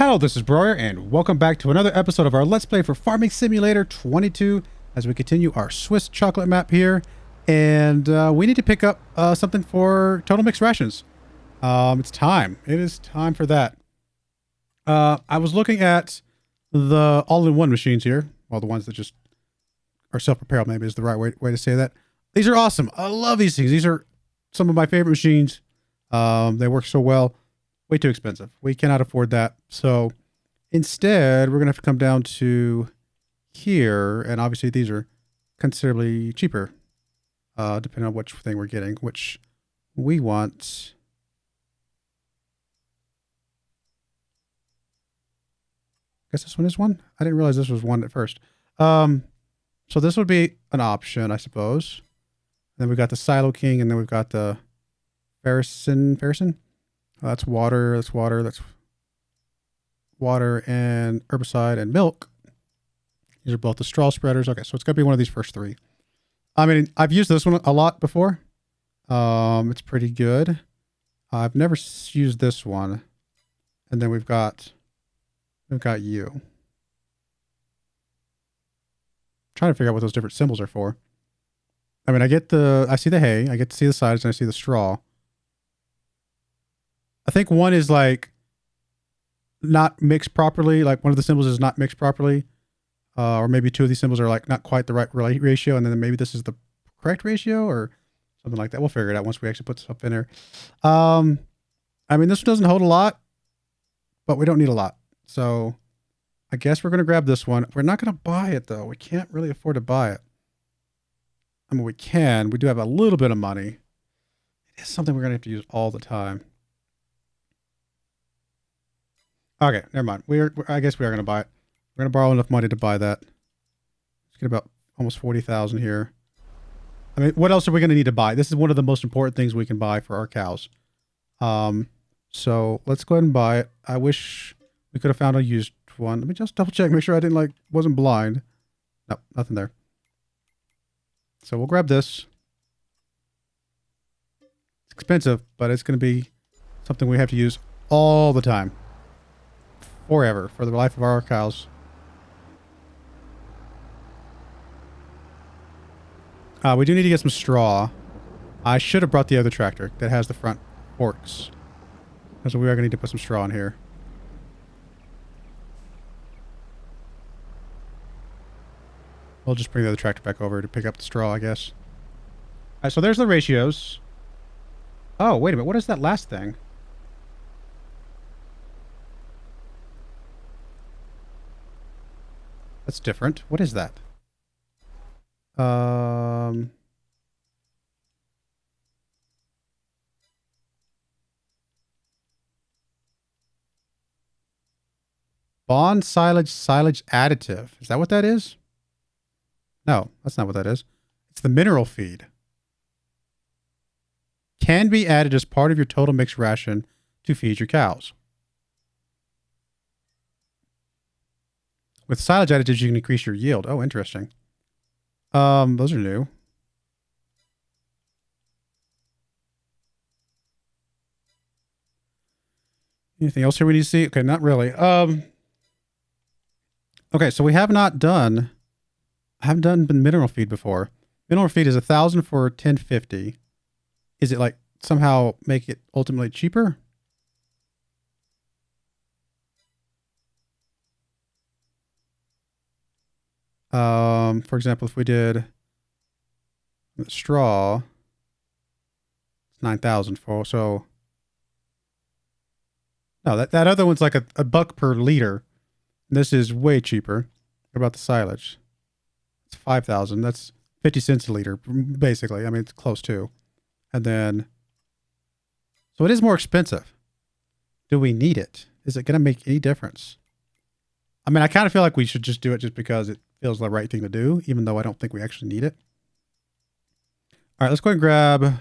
Hello, this is Broyar, and welcome back to another episode of our Let's Play for Farming Simulator 22 as we continue our Swiss chocolate map here. And we need to pick up something for total mixed rations. It's time. It is time for that. I was looking at the all-in-one machines here. Well, the ones that just are self-propelled maybe is the right way to say that. These are awesome. I love these things. These are some of my favorite machines. They work so well. Way too expensive. We cannot afford that. So instead, we're going to have to come down to here. And obviously these are considerably cheaper, depending on which thing we're getting, which we want. I guess this one is one. I didn't realize this was one at first. So this would be an option, I suppose. And then we've got the Silo King, and then we've got the Fertilizing. That's water, that's water, that's water and herbicide and milk. These are both the straw spreaders. Okay, so it's going to be one of these first three. I mean, I've used this one a lot before. It's pretty good. I've never used this one. And then we've got you. I'm trying to figure out what those different symbols are for. I mean, I see the hay, I get to see the sides, and I see the straw. I think one is like not mixed properly. Like one of the symbols is not mixed properly. Or maybe two of these symbols are like not quite the right ratio. And then maybe this is the correct ratio or something like that. We'll figure it out once we actually put stuff in there. I mean, this one doesn't hold a lot, but we don't need a lot. So I guess we're going to grab this one. We're not going to buy it though. We can't really afford to buy it. I mean, we can. We do have a little bit of money. It is something we're going to have to use all the time. Okay, never mind. I guess we are going to buy it. We're going to borrow enough money to buy that. Let's get about almost 40,000 here. I mean, what else are we going to need to buy? This is one of the most important things we can buy for our cows. So let's go ahead and buy it. I wish we could have found a used one. Let me just double check, make sure I wasn't blind. No, nothing there. So we'll grab this. It's expensive, but it's going to be something we have to use all the time. Forever, for the life of our cows. We do need to get some straw. I should have brought the other tractor that has the front forks. So we are going to need to put some straw in here. We'll just bring the other tractor back over to pick up the straw, I guess. Alright, so there's the ratios. Oh, wait a minute. What is that last thing? That's different. What is that? Bond silage additive. Is that what that is? No, that's not what that is. It's the mineral feed. Can be added as part of your total mixed ration to feed your cows. With silage additives, you can increase your yield. Oh, interesting. Those are new. Anything else here we need to see? Okay, not really. Okay, so we haven't done mineral feed before. Mineral feed is 1,000 for 1050. Is it like somehow make it ultimately cheaper? For example, if we did straw, it's 9,000 for, so no, that other one's like a buck per liter. This is way cheaper. What about the silage? It's 5,000. That's 50 cents a liter, basically. I mean, it's close to. And then, so it is more expensive. Do we need it? Is it going to make any difference? I mean, I kind of feel like we should just do it just because it feels the right thing to do, even though I don't think we actually need it. All right, let's go ahead and grab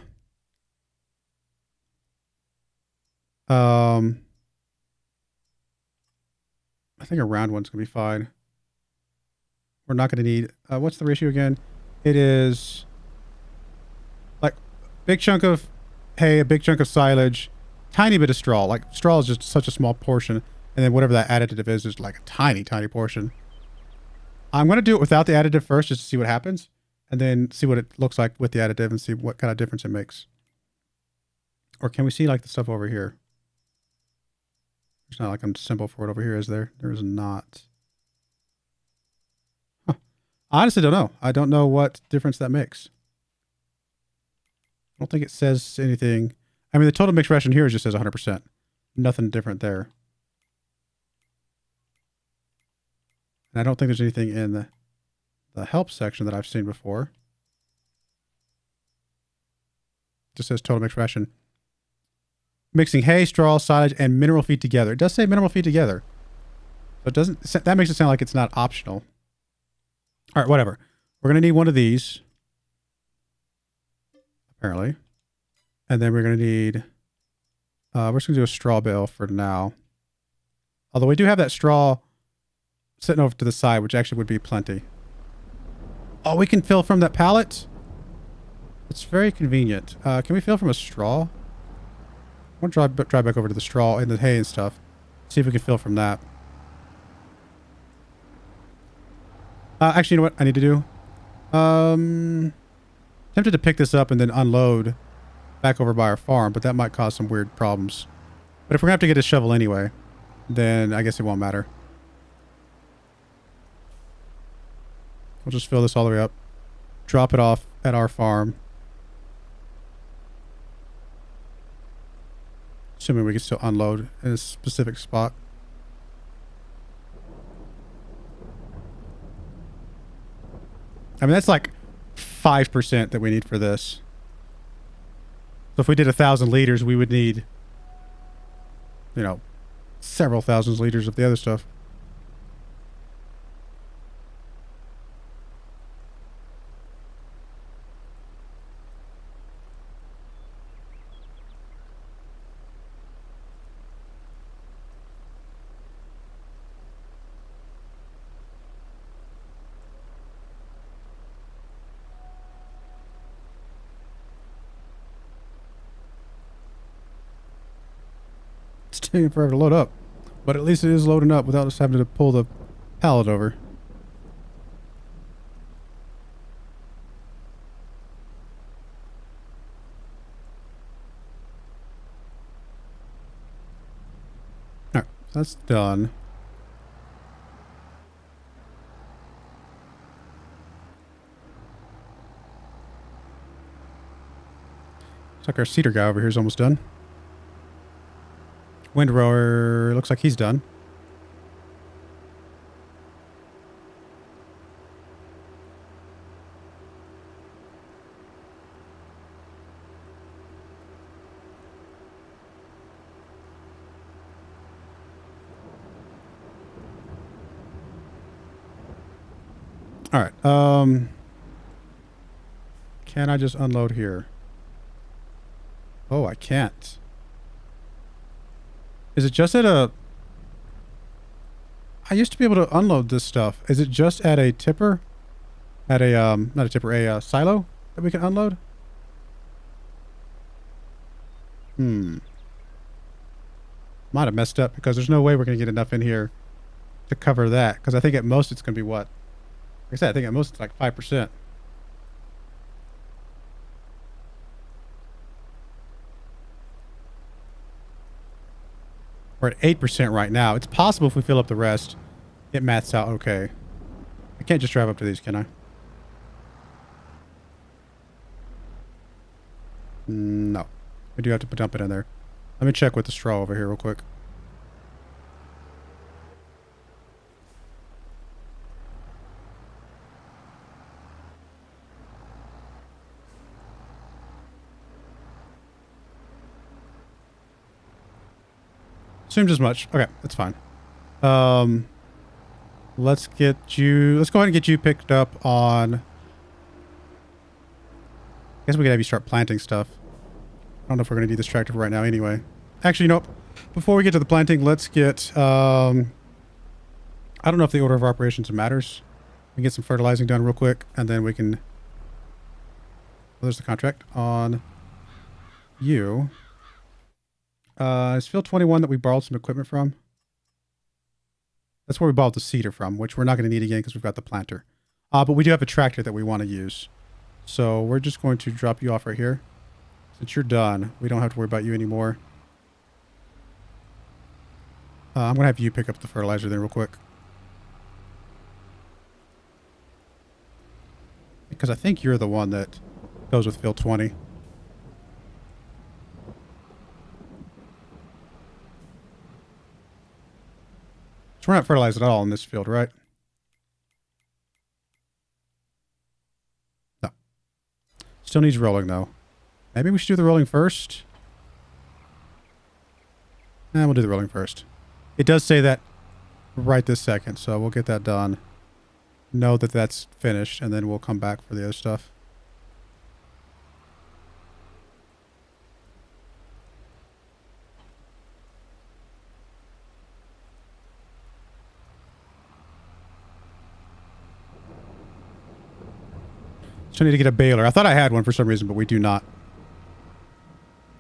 I think a round one's gonna be fine. We're not gonna need what's the ratio again? It is like big chunk of hay, a big chunk of silage, tiny bit of straw. Like straw is just such a small portion. And then whatever that additive is like a tiny, tiny portion. I'm going to do it without the additive first just to see what happens. And then see what it looks like with the additive and see what kind of difference it makes. Or can we see like the stuff over here? It's not like a symbol for it over here, is there? There is not. Huh. I honestly don't know. I don't know what difference that makes. I don't think it says anything. I mean, the total mixed ration here just says 100%. Nothing different there. And I don't think there's anything in the help section that I've seen before. It just says total mixed ration. Mixing hay, straw, silage, and mineral feed together. It does say mineral feed together. But it doesn't, that makes it sound like it's not optional. All right, whatever. We're going to need one of these. Apparently. And then we're going to need, we're just going to do a straw bale for now. Although we do have that straw sitting over to the side, which actually would be plenty. Oh, we can fill from that pallet? It's very convenient. Can we fill from a straw? I want to drive back over to the straw and the hay and stuff. See if we can fill from that. Actually, you know what I need to do? Tempted to pick this up and then unload back over by our farm, but that might cause some weird problems. But if we're going to have to get a shovel anyway, then I guess it won't matter. We'll just fill this all the way up. Drop it off at our farm. Assuming we can still unload in a specific spot. I mean, that's like 5% that we need for this. So if we did 1,000 liters, we would need, you know, several thousands liters of the other stuff. It's taking forever to load up. But at least it is loading up without us having to pull the pallet over. Alright, that's done. Looks like our cedar guy over here is almost done. Windrower looks like he's done. All right. Can I just unload here? Oh, I can't. Is it just at a... I used to be able to unload this stuff. Is it just at a tipper? At a, not a tipper, a silo that we can unload? Might have messed up because there's no way we're going to get enough in here to cover that. Because I think at most it's going to be what? Like I said, I think at most it's like 5%. We're at 8% right now. It's possible if we fill up the rest, it maths out okay. I can't just drive up to these, can I? No. We do have to dump it in there. Let me check with the straw over here real quick. Assumed as much. Okay, that's fine. Let's go ahead and get you picked up on... I guess we could have you start planting stuff. I don't know if we're going to do this tractor right now anyway. Actually, nope. Before we get to the planting, let's get... I don't know if the order of operations matters. We can get some fertilizing done real quick, and then we can... Well, there's the contract on you. It's field 21 that we borrowed some equipment from. That's where we bought the seeder from, which we're not going to need again because we've got the planter. But we do have a tractor that we want to use. So we're just going to drop you off right here. Since you're done, we don't have to worry about you anymore. I'm going to have you pick up the fertilizer then real quick. Because I think you're the one that goes with field 20. So we're not fertilized at all in this field, right? No. Still needs rolling, though. Maybe we should do the rolling first. We'll do the rolling first. It does say that right this second, so we'll get that done. Know that that's finished, and then we'll come back for the other stuff. So I need to get a baler. I thought I had one for some reason, but we do not.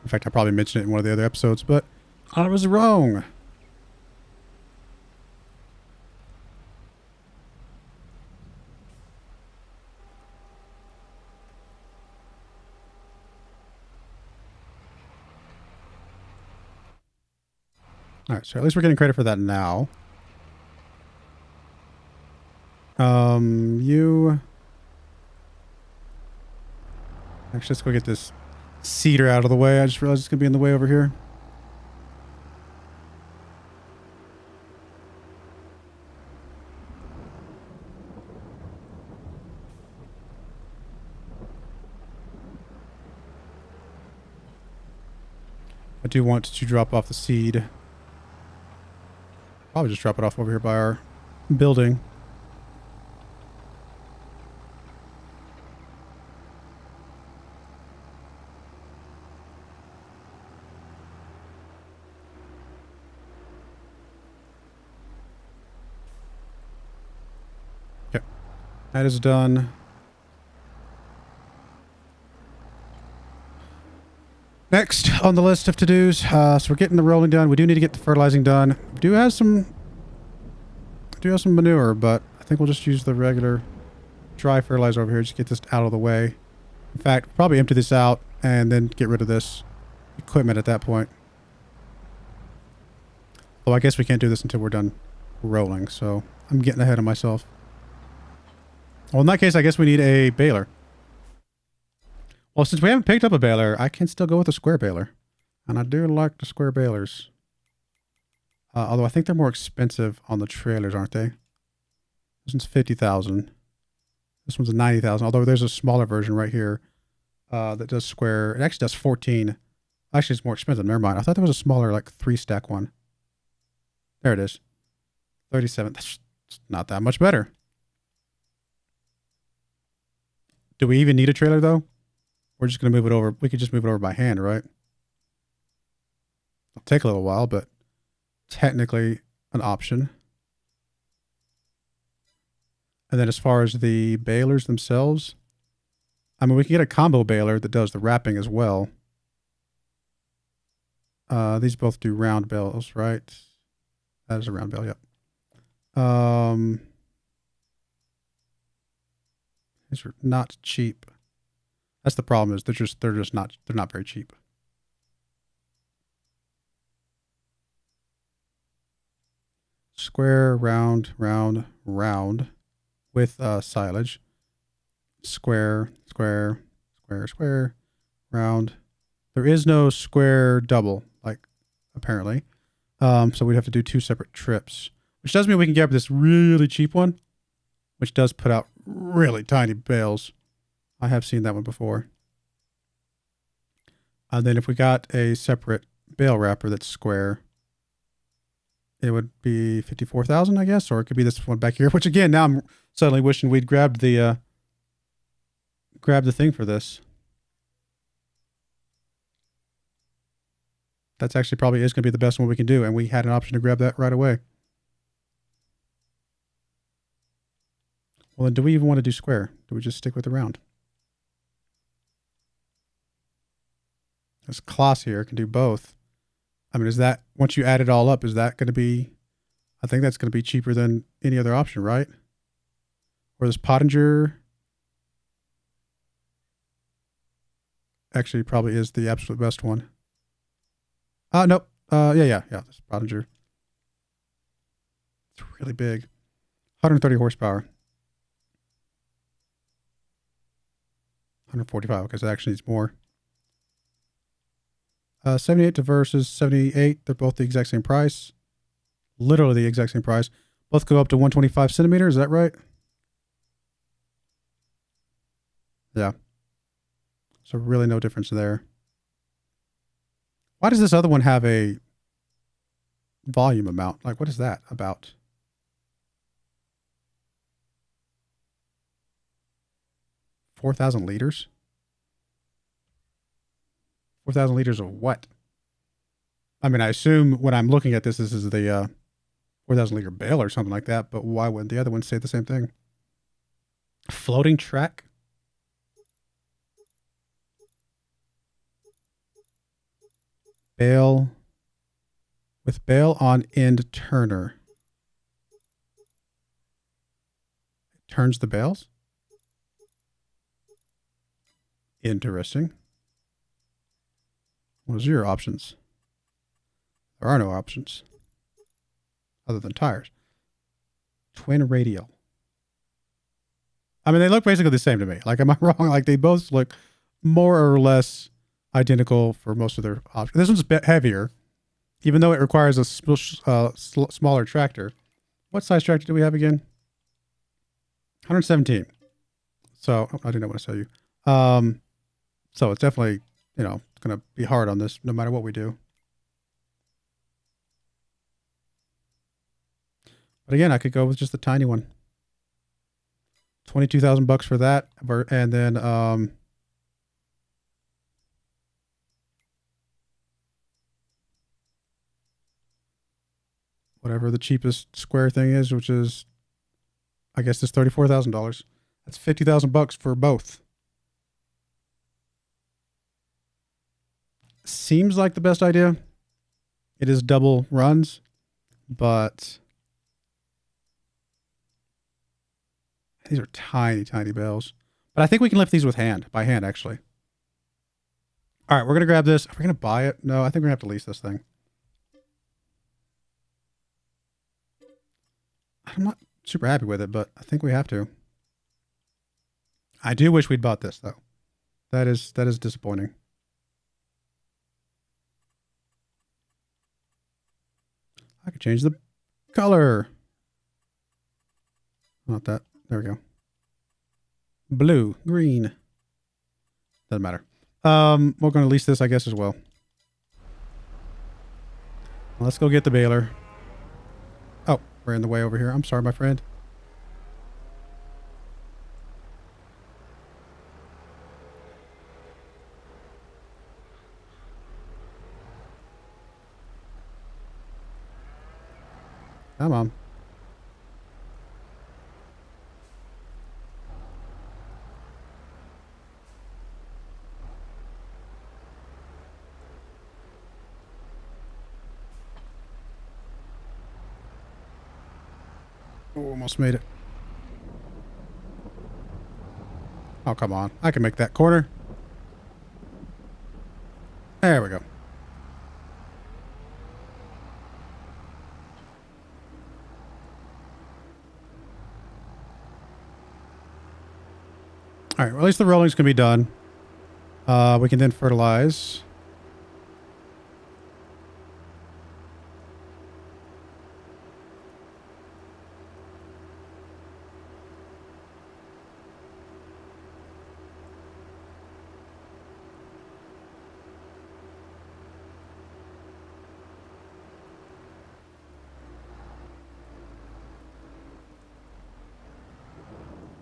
In fact, I probably mentioned it in one of the other episodes, but I was wrong. All right, so at least we're getting credit for that now. You... Actually, let's go get this cedar out of the way. I just realized it's going to be in the way over here. I do want to drop off the seed. Probably just drop it off over here by our building. Okay. That is done. Next on the list of to-dos, so we're getting the rolling done. We do need to get the fertilizing done. We do have some manure, but I think we'll just use the regular dry fertilizer over here. Just get this out of the way. In fact, probably empty this out and then get rid of this equipment at that point. Well, I guess we can't do this until we're done rolling, so I'm getting ahead of myself. Well, in that case, I guess we need a baler. Well, since we haven't picked up a baler, I can still go with a square baler. And I do like the square balers. Although I think they're more expensive on the trailers, aren't they? This one's 50,000. This one's a 90,000. Although there's a smaller version right here that does square. It actually does 14. Actually, it's more expensive. Never mind. I thought there was a smaller, like 3-stack one. There it is. 37. That's not that much better. Do we even need a trailer, though? We're just going to move it over. We could just move it over by hand, right? It'll take a little while, but technically an option. And then as far as the balers themselves, I mean, we can get a combo baler that does the wrapping as well. These both do round bales, right? That is a round bale, yep. These are not cheap. That's the problem, is they're not very cheap. Square, round, round, round with silage. Square, square, square, square, round. There is no square double, like, apparently. So we'd have to do 2 separate trips, which does mean we can get this really cheap one, which does put out really tiny bales. I have seen that one before. And then if we got a separate bale wrapper that's square, it would be 54,000, I guess, or it could be this one back here. Which again, now I'm suddenly wishing we'd grabbed the thing for this. That's actually probably is going to be the best one we can do, and we had an option to grab that right away. Well, then do we even want to do square? Do we just stick with the round? This class here can do both. I mean, is that, once you add it all up, is that going to be I think that's going to be cheaper than any other option, right? Or this Pottinger actually probably is the absolute best one. Nope. Yeah. This Pottinger. It's really big. 130 horsepower. 145 because it actually needs more. 78 to versus 78. They're both the exact same price. Literally the exact same price. Both go up to 125 centimeters. Is that right? Yeah. So really no difference there. Why does this other one have a volume amount? Like, what is that about? $4,000 liters? 4,000 liters of what? I mean, I assume when I'm looking at this, this is the 4,000 liter bale or something like that, but why wouldn't the other one say the same thing? Floating track? Bale with bale on end turner. It turns the bales? Interesting. What are your options? There are no options other than tires. Twin radial. I mean, they look basically the same to me. Like, am I wrong? Like, they both look more or less identical for most of their options. This one's a bit heavier, even though it requires a smaller tractor. What size tractor do we have again? 117. So, I didn't want to tell you. So it's definitely, you know, going to be hard on this no matter what we do. But again, I could go with just the tiny one. 22,000 bucks for that. And then, whatever the cheapest square thing is, which is, I guess it's $34,000. That's 50,000 bucks for both. Seems like the best idea. It is double runs, but these are tiny, tiny bales. But I think we can lift these with by hand, actually. All right, we're going to grab this. Are we going to buy it? No, I think we're going to have to lease this thing. I'm not super happy with it, but I think we have to. I do wish we'd bought this, though. That is disappointing. I could change the color. Not that. There we go. Blue, green. Doesn't matter. We're going to lease this, I guess, as well. Let's go get the baler. Oh, we're in the way over here. I'm sorry, my friend. Come on. Oh, almost made it. Oh, come on. I can make that corner. There we go. All right, well, at least the rolling's can be done. We can then fertilize.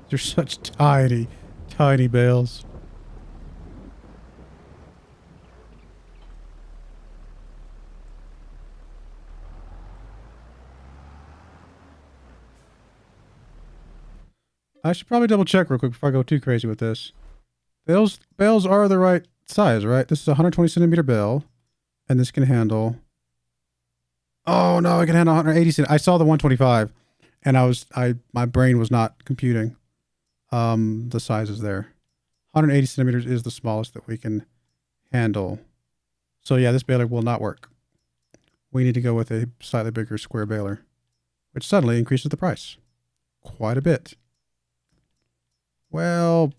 They're such tiny, tiny bales. I should probably double check real quick before I go too crazy with this. Bales are the right size, right? This is a 120 centimeter bale, and this can handle Oh no, I can handle 180 centimeters. I saw the 125 and my brain was not computing the sizes there. 180 centimeters is the smallest that we can handle. So yeah, this baler will not work. We need to go with a slightly bigger square baler, which suddenly increases the price quite a bit. Well,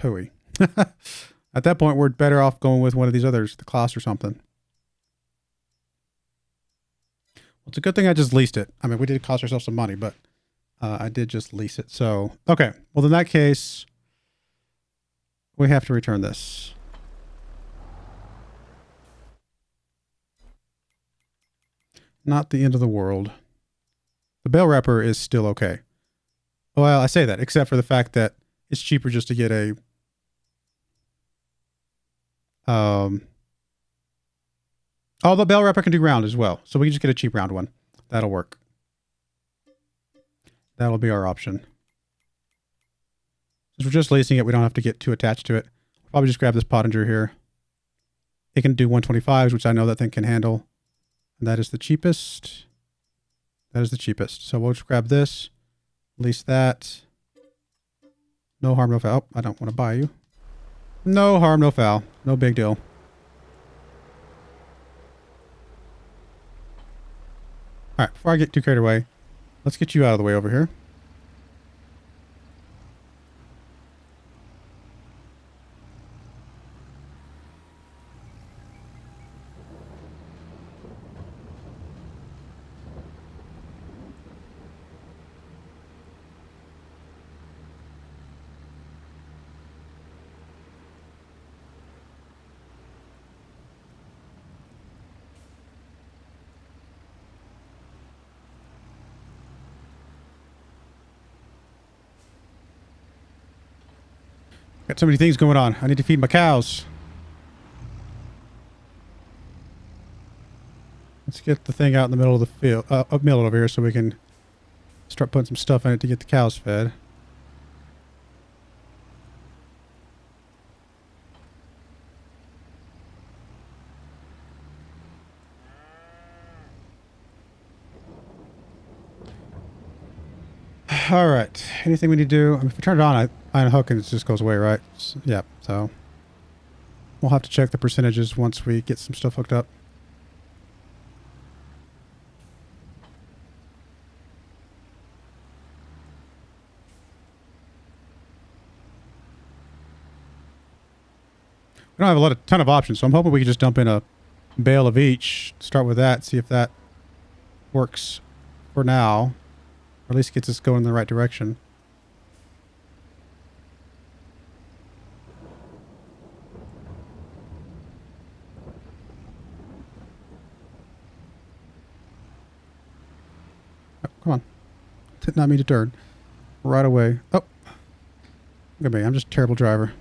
pooey. At that point, we're better off going with one of these others, the Klaus or something. Well, it's a good thing I just leased it. I mean, we did cost ourselves some money, but I did just lease it. So, okay. Well, in that case, we have to return this. Not the end of the world. The bale wrapper is still okay. Well, I say that, except for the fact that it's cheaper just to get a oh, the bale wrapper can do round as well. So we can just get a cheap round one. That'll work. That'll be our option. Since we're just leasing it, we don't have to get too attached to it. We'll probably just grab this Pottinger here. It can do 125s, which I know that thing can handle. And that is the cheapest. That is the cheapest. So we'll just grab this. Lease that. No harm, no foul. Oh, I don't want to buy you. No harm, no foul. No big deal. All right, before I get too carried away, let's get you out of the way over here. Got so many things going on. I need to feed my cows. Let's get the thing out in the middle of the field, middle over here, so we can start putting some stuff in it to get the cows fed. All right. Anything we need to do? I mean, if we turn it on, I unhook and it just goes away, right? Yeah. So we'll have to check the percentages once we get some stuff hooked up. We don't have a ton of options, so I'm hoping we can just dump in a bale of each. Start with that, see if that works for now. Or at least gets us going in the right direction. Oh, come on. Did not mean to turn. Right away. Oh. Look at me. I'm just a terrible driver.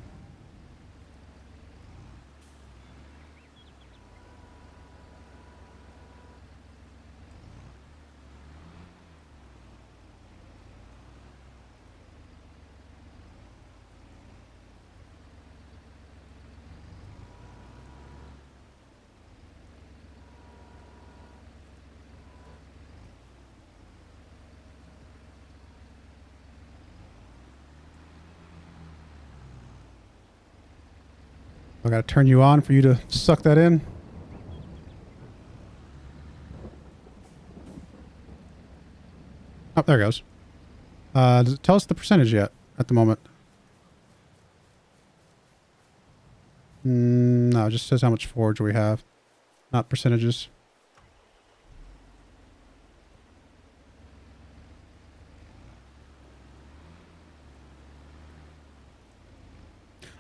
I gotta turn you on for you to suck that in. Oh, there it goes. Does it tell us the percentage yet at the moment? No, it just says how much forage we have, not percentages.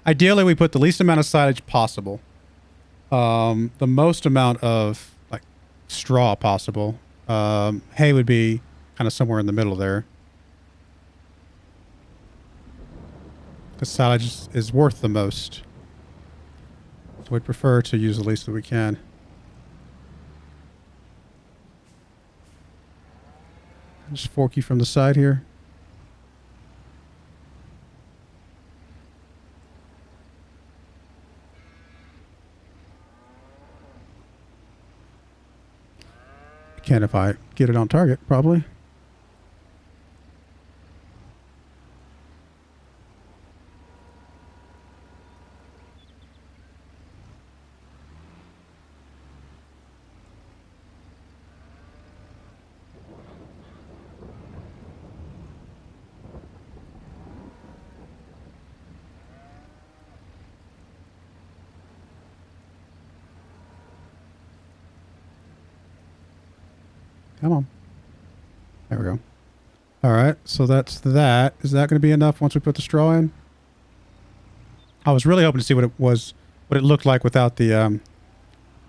Ideally, we put the least amount of silage possible. The most amount of like straw possible. Hay would be kind of somewhere in the middle there. Because silage is worth the most. So we'd prefer to use the least that we can. Just fork you from the side here. Can if I get it on target, probably. Come on. There we go. All right, so that's that. Is that going to be enough once we put the straw in? I was really hoping to see what it looked like without the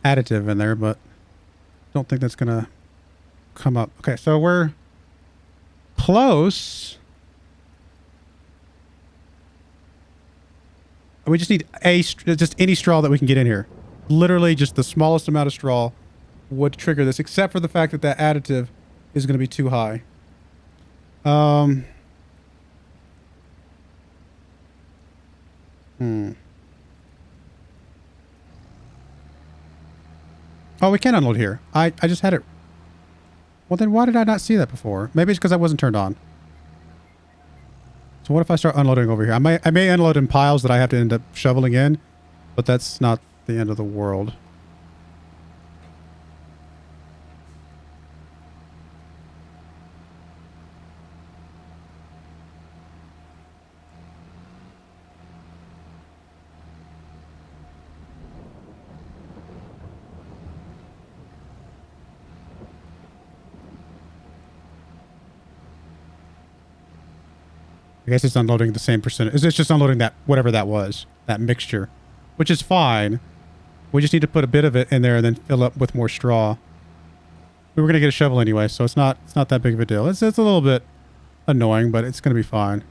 additive in there, but don't think that's going to come up. Okay, so we're close. We just need just any straw that we can get in here. Literally just the smallest amount of straw would trigger this, except for the fact that that additive is going to be too high. Oh, we can unload here. I just had it. Well, then why did I not see that before? Maybe it's because I wasn't turned on. So what if I start unloading over here? I may unload in piles that I have to end up shoveling in, but that's not the end of the world. I guess it's unloading the same percentage. It's just unloading that, whatever that was, that mixture, which is fine. We just need to put a bit of it in there and then fill up with more straw. We were going to get a shovel anyway, so it's not that big of a deal. It's a little bit annoying, but it's going to be fine.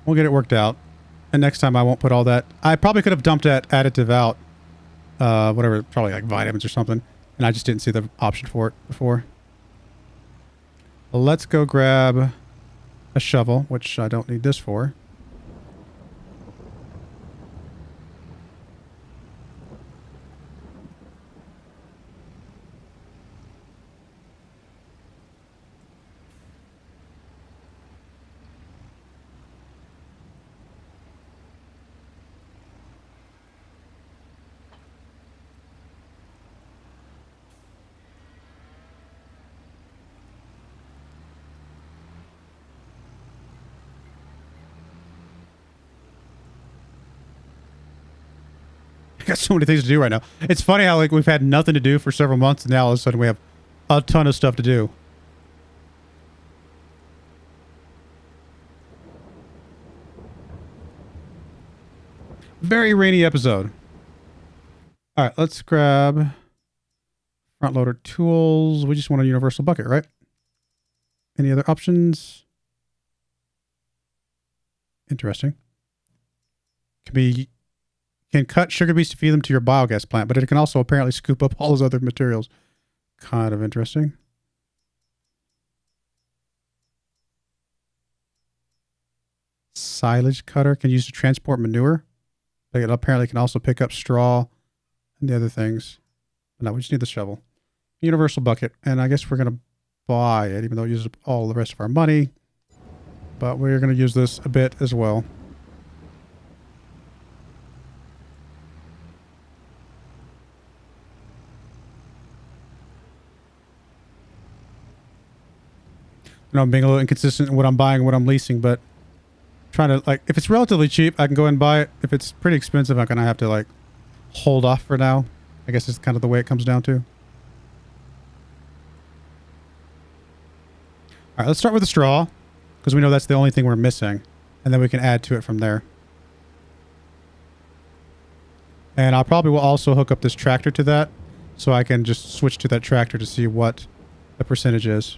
We'll get it worked out. And next time I won't put all that. I probably could have dumped that additive out. Whatever, probably like vitamins or something. And I just didn't see the option for it before. Well, let's go grab a shovel, which I don't need this for. I got so many things to do right now. It's funny how like we've had nothing to do for several months, and now all of a sudden we have a ton of stuff to do. Very rainy episode. All right, let's grab front loader tools. We just want a universal bucket, right? Any other options? Interesting. Can cut sugar beets to feed them to your biogas plant, but it can also apparently scoop up all those other materials. Kind of interesting. Silage cutter can use to transport manure. It apparently can also pick up straw and the other things. But no, we just need the shovel. Universal bucket. And I guess we're going to buy it, even though it uses up all the rest of our money. But we're going to use this a bit as well. I know I'm being a little inconsistent in what I'm buying and what I'm leasing, but trying to, like, if it's relatively cheap, I can go and buy it. If it's pretty expensive, I'm going to have to, like, hold off for now. I guess it's kind of the way it comes down to. All right, let's start with the straw, because we know that's the only thing we're missing, and then we can add to it from there. And I probably will also hook up this tractor to that, so I can just switch to that tractor to see what the percentage is.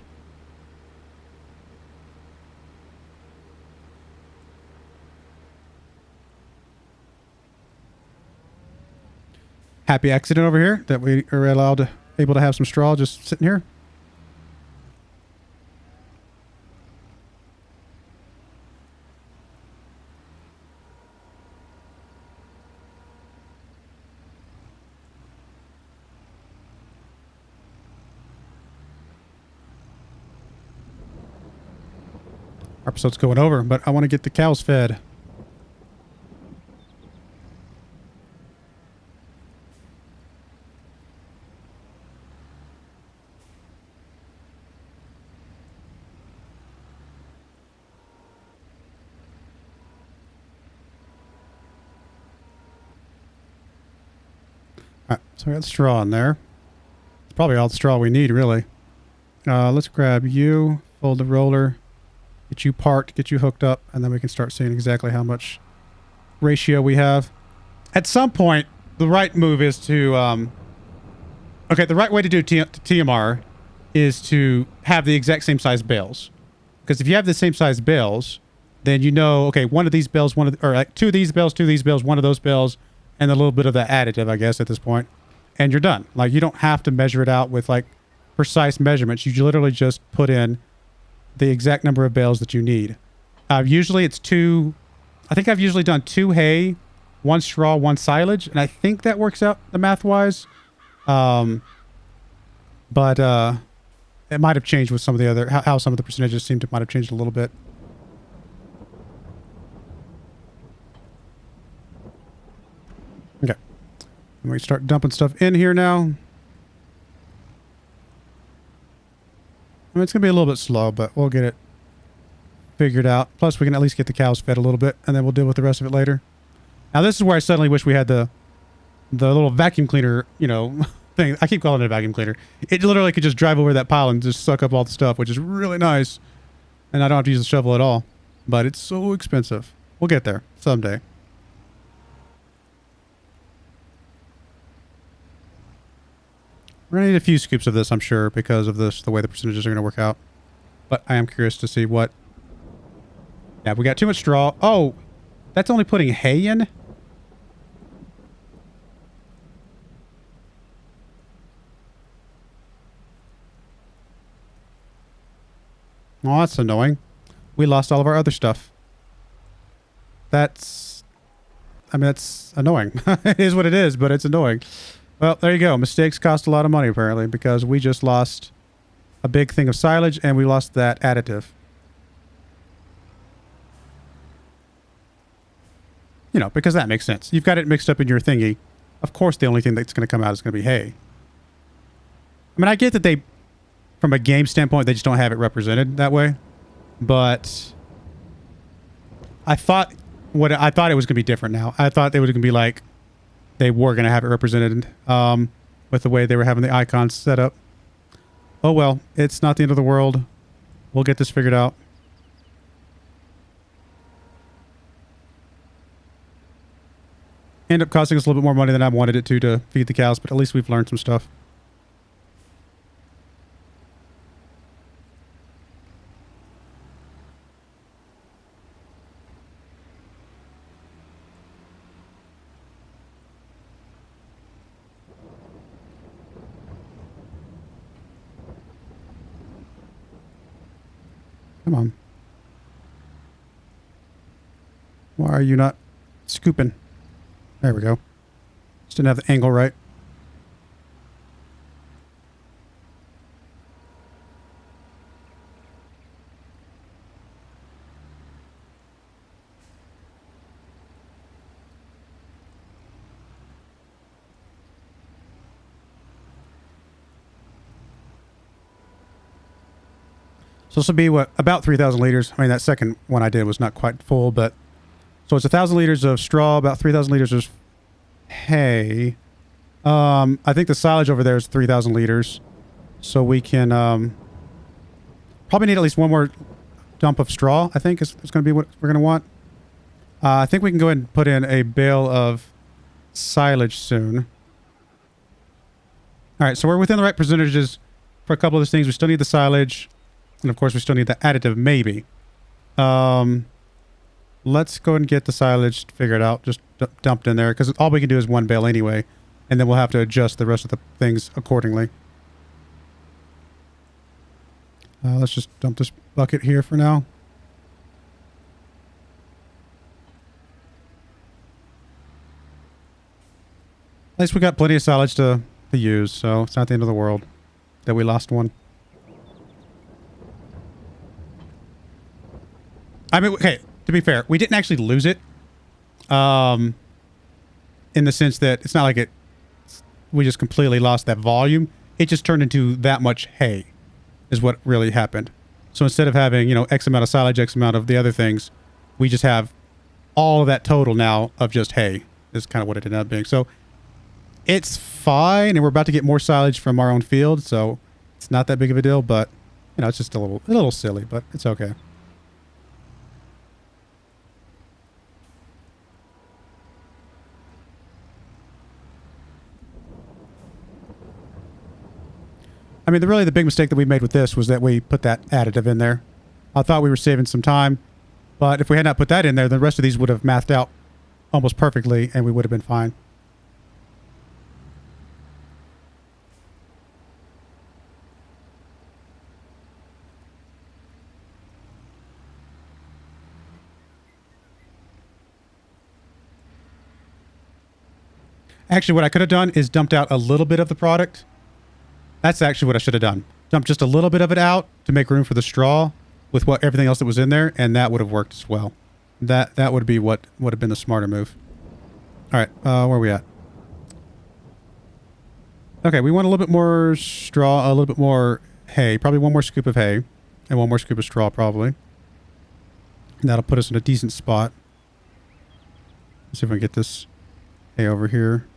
Happy accident over here that we are able to have some straw just sitting here. Our episode's going over, but I want to get the cows fed. Alright, so we got straw in there. It's probably all the straw we need, really. Let's grab you, fold the roller, get you parked, get you hooked up, and then we can start seeing exactly how much ratio we have. At some point, the right move is to... okay, the right way to do TMR is to have the exact same size bales. Because if you have the same size bales, then you know, okay, one of these bales, or like two of these bales, one of those bales, and a little bit of that additive, I guess, at this point. And you're done. Like, you don't have to measure it out with, like, precise measurements. You literally just put in the exact number of bales that you need. Usually it's two... I think I've usually done 2 hay, 1 straw, 1 silage, and I think that works out the math-wise. But it might have changed with some of the other... How some of the percentages might have changed a little bit. Okay. And we start dumping stuff in here now. I mean, it's going to be a little bit slow, but we'll get it figured out. Plus, we can at least get the cows fed a little bit, and then we'll deal with the rest of it later. Now, this is where I suddenly wish we had the little vacuum cleaner, you know, thing. I keep calling it a vacuum cleaner. It literally could just drive over that pile and just suck up all the stuff, which is really nice. And I don't have to use the shovel at all. But it's so expensive. We'll get there someday. We're going to need a few scoops of this, I'm sure, because of this, the way the percentages are going to work out. But I am curious to see what... Yeah, we got too much straw. Oh, that's only putting hay in? Oh, that's annoying. We lost all of our other stuff. That's... I mean, that's annoying. It is what it is, but it's annoying. Well, there you go. Mistakes cost a lot of money, apparently, because we just lost a big thing of silage, and we lost that additive. You know, because that makes sense. You've got it mixed up in your thingy. Of course, the only thing that's going to come out is going to be hay. I mean, I get that they, from a game standpoint, they just don't have it represented that way. But I thought it was going to be different now. I thought they were going to be like, they were going to have it represented with the way they were having the icons set up. Oh well, it's not the end of the world. We'll get this figured out. End up costing us a little bit more money than I wanted it to feed the cows, but at least we've learned some stuff. Come on. Why are you not scooping? There we go. Just didn't have the angle right. So this will be what, about 3,000 liters. I mean, that second one I did was not quite full, but so it's 1,000 liters of straw, about 3,000 liters of hay. I think the silage over there is 3,000 liters. So we can probably need at least one more dump of straw, I think is going to be what we're going to want. I think we can go ahead and put in a bale of silage soon. All right, so we're within the right percentages for a couple of these things. We still need the silage. And of course, we still need the additive, maybe. Let's go and get the silage figured out, just dumped in there, because all we can do is one bale anyway, and then we'll have to adjust the rest of the things accordingly. Let's just dump this bucket here for now. At least we got plenty of silage to use, so it's not the end of the world that we lost one. I mean, okay, to be fair, we didn't actually lose it. In the sense that it's not like we just completely lost that volume. It just turned into that much hay is what really happened. So instead of having, you know, X amount of silage, X amount of the other things, we just have all of that total now of just hay is kind of what it ended up being. So it's fine. And we're about to get more silage from our own field. So it's not that big of a deal, but you know, it's just a little silly, but it's okay. I mean, really the big mistake that we made with this was that we put that additive in there. I thought we were saving some time, but if we had not put that in there, the rest of these would have mathed out almost perfectly and we would have been fine. Actually, what I could have done is dumped out a little bit of the product. That's actually what I should have done. Dumped just a little bit of it out to make room for the straw with everything else that was in there, and that would have worked as well. That would be what would have been the smarter move. All right, where are we at? Okay, we want a little bit more straw, a little bit more hay. Probably one more scoop of hay and one more scoop of straw probably. And that'll put us in a decent spot. Let's see if we can get this hay over here.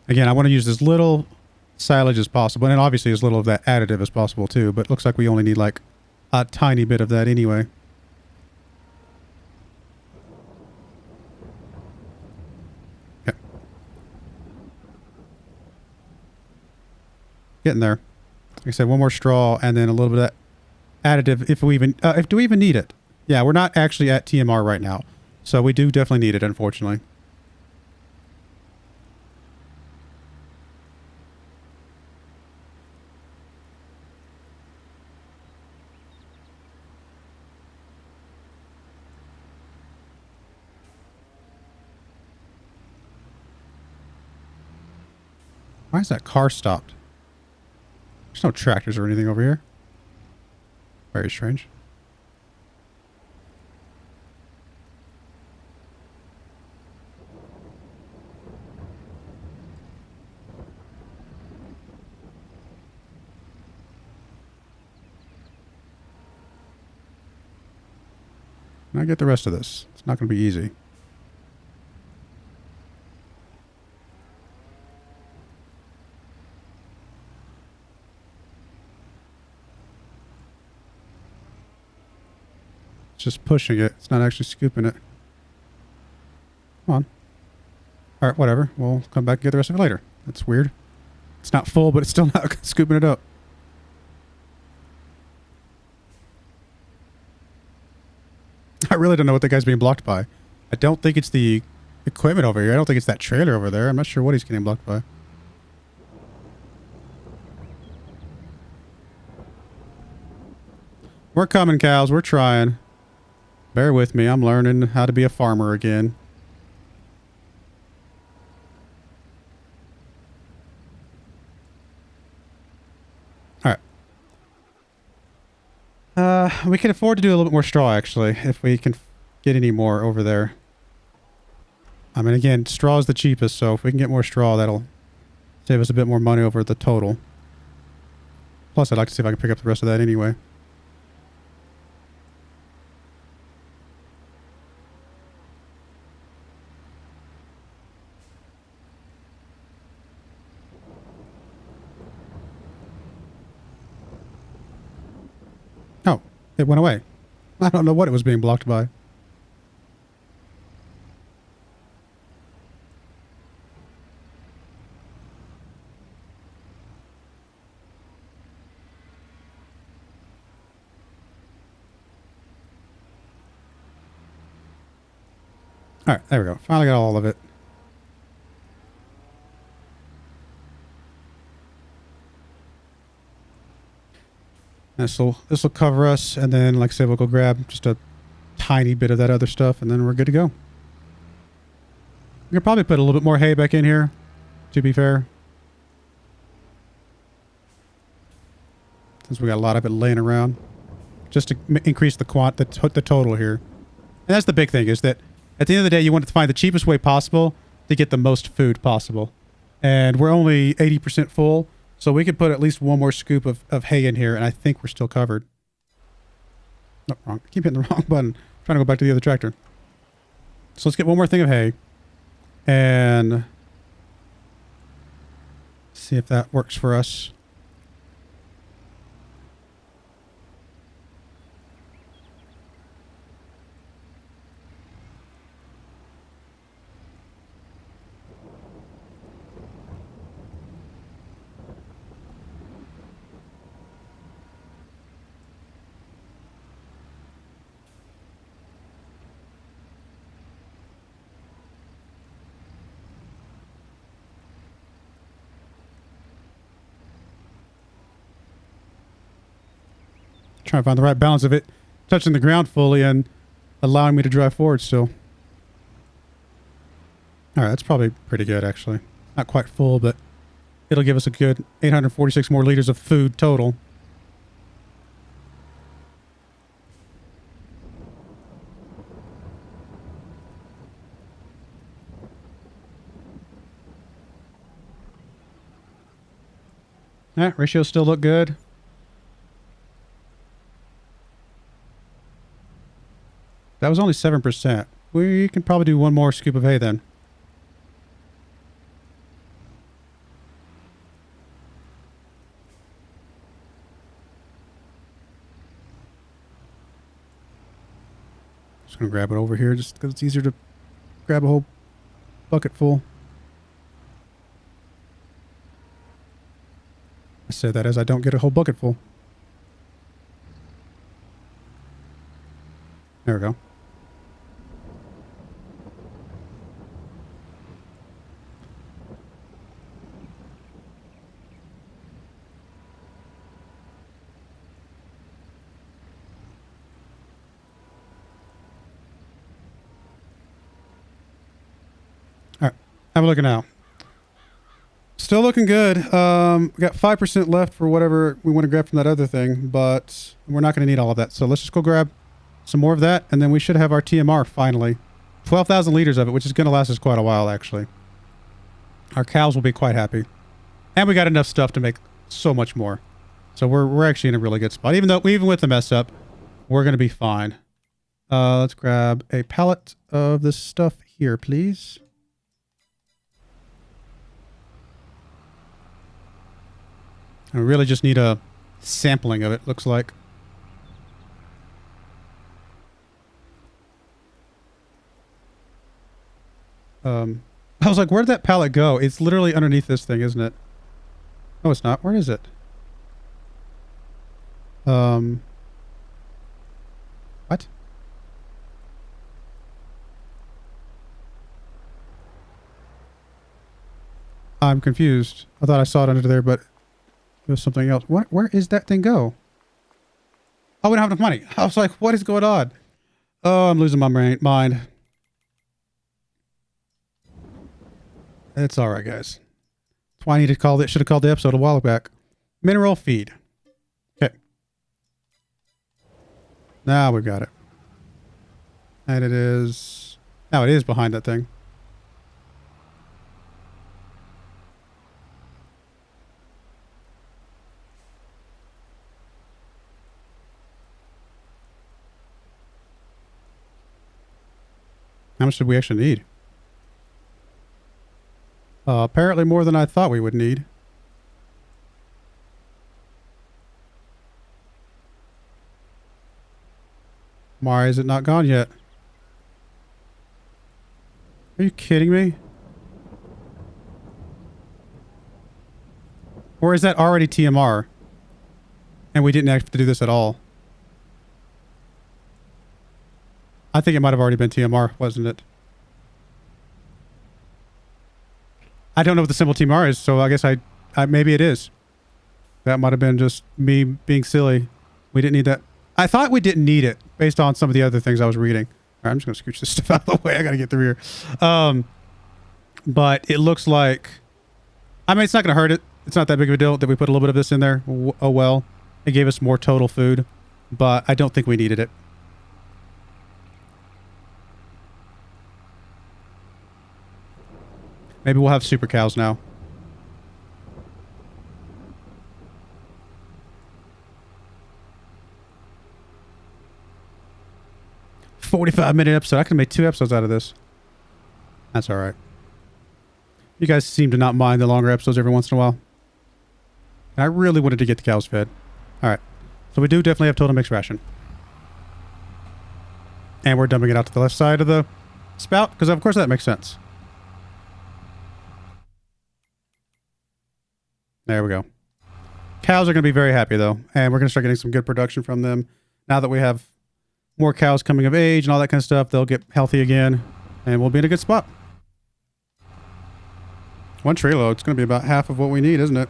Again, I want to use as little silage as possible, and obviously as little of that additive as possible too, but it looks like we only need like a tiny bit of that anyway. Okay. Getting there. Like I said, one more straw and then a little bit of that additive if we even, do we even need it? Yeah, we're not actually at TMR right now, so we do definitely need it, unfortunately. Why is that car stopped? There's no tractors or anything over here. Very strange. Can I get the rest of this? It's not going to be easy. Just pushing it. It's not actually scooping it. Come on. All right, whatever. We'll come back and get the rest of it later. That's weird. It's not full, but it's still not scooping it up. I really don't know what the guy's being blocked by. I don't think it's the equipment over here. I don't think it's that trailer over there. I'm not sure what he's getting blocked by. We're coming, cows. We're trying. Bear with me. I'm learning how to be a farmer again. All right. We can afford to do a little bit more straw, actually, if we can get any more over there. I mean, again, straw is the cheapest, so if we can get more straw, that'll save us a bit more money over the total. Plus, I'd like to see if I can pick up the rest of that anyway. Oh, it went away. I don't know what it was being blocked by. All right, there we go. Finally got all of it. This will cover us, and then, like I said, we'll go grab just a tiny bit of that other stuff, and then we're good to go. We could probably put a little bit more hay back in here, to be fair. Since we got a lot of it laying around. Just to increase the total here. And that's the big thing, is that at the end of the day, you want to find the cheapest way possible to get the most food possible. And we're only 80% full, so we could put at least one more scoop of hay in here, and I think we're still covered. No, wrong. I keep hitting the wrong button. I'm trying to go back to the other tractor. So let's get one more thing of hay. And see if that works for us. Trying to find the right balance of it touching the ground fully and allowing me to drive forward still. Alright, that's probably pretty good actually. Not quite full, but it'll give us a good 846 more liters of food total. Alright, ratios still look good. That was only 7%. We can probably do one more scoop of hay then. Just gonna grab it over here just because it's easier to grab a whole bucket full. I say that as I don't get a whole bucket full. There we go. All right, have a look now. Still looking good. We got 5% left for whatever we want to grab from that other thing, but we're not going to need all of that. So let's just go grab some more of that, and then we should have our TMR finally. 12,000 liters of it, which is going to last us quite a while, actually. Our cows will be quite happy. And we got enough stuff to make so much more. So we're actually in a really good spot. Even with the mess up, we're going to be fine. Let's grab a pallet of this stuff here, please. I really just need a sampling of it, looks like. I was like, where'd that pallet go? It's literally underneath this thing, isn't it? No, it's not. Where is it? What? I'm confused. I thought I saw it under there, but it was something else. What? Where is that thing go? Oh, we don't have enough money. I was like, what is going on? Oh, I'm losing my mind. It's all right, guys. That's why I need to call it. Should have called the episode a while back. Mineral feed. Okay. Now we've got it. And it is... Now it is behind that thing. How much did we actually need? Apparently more than I thought we would need. Why is it not gone yet? Are you kidding me? Or is that already TMR? And we didn't have to do this at all? I think it might have already been TMR, wasn't it? I don't know what the symbol TMR is, so I guess I maybe it is. That might have been just me being silly. We didn't need that. I thought we didn't need it based on some of the other things I was reading. All right, I'm just going to scooch this stuff out of the way. I got to get through here. but it looks like, I mean, it's not going to hurt it. It's not that big of a deal that we put a little bit of this in there. Oh well, it gave us more total food, but I don't think we needed it. Maybe we'll have super cows now. "45-minute episode. I could make 2 episodes out of this. That's all right. You guys seem to not mind the longer episodes every once in a while. And I really wanted to get the cows fed. All right. So we do definitely have total mixed ration. And we're dumping it out to the left side of the spout, because of course that makes sense. There we go. Cows are going to be very happy, though. And we're going to start getting some good production from them. Now that we have more cows coming of age and all that kind of stuff, they'll get healthy again. And we'll be in a good spot. 1 tree load. It's going to be about half of what we need, isn't it?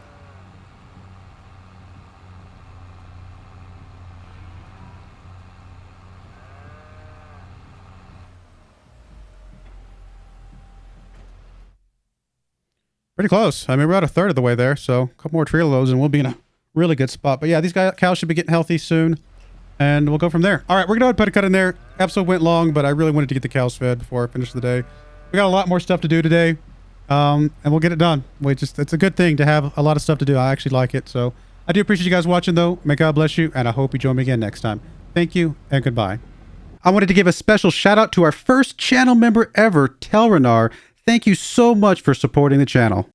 Pretty close. I mean, we're about 1/3 of the way there, so a couple more tree loads and we'll be in a really good spot. But yeah, these cows should be getting healthy soon, and we'll go from there. All right, we're going to put a cut in there. Episode went long, but I really wanted to get the cows fed before I finish the day. We got a lot more stuff to do today, and we'll get it done. It's a good thing to have a lot of stuff to do. I actually like it, so I do appreciate you guys watching, though. May God bless you, and I hope you join me again next time. Thank you, and goodbye. I wanted to give a special shout out to our first channel member ever, Telrenar. Thank you so much for supporting the channel.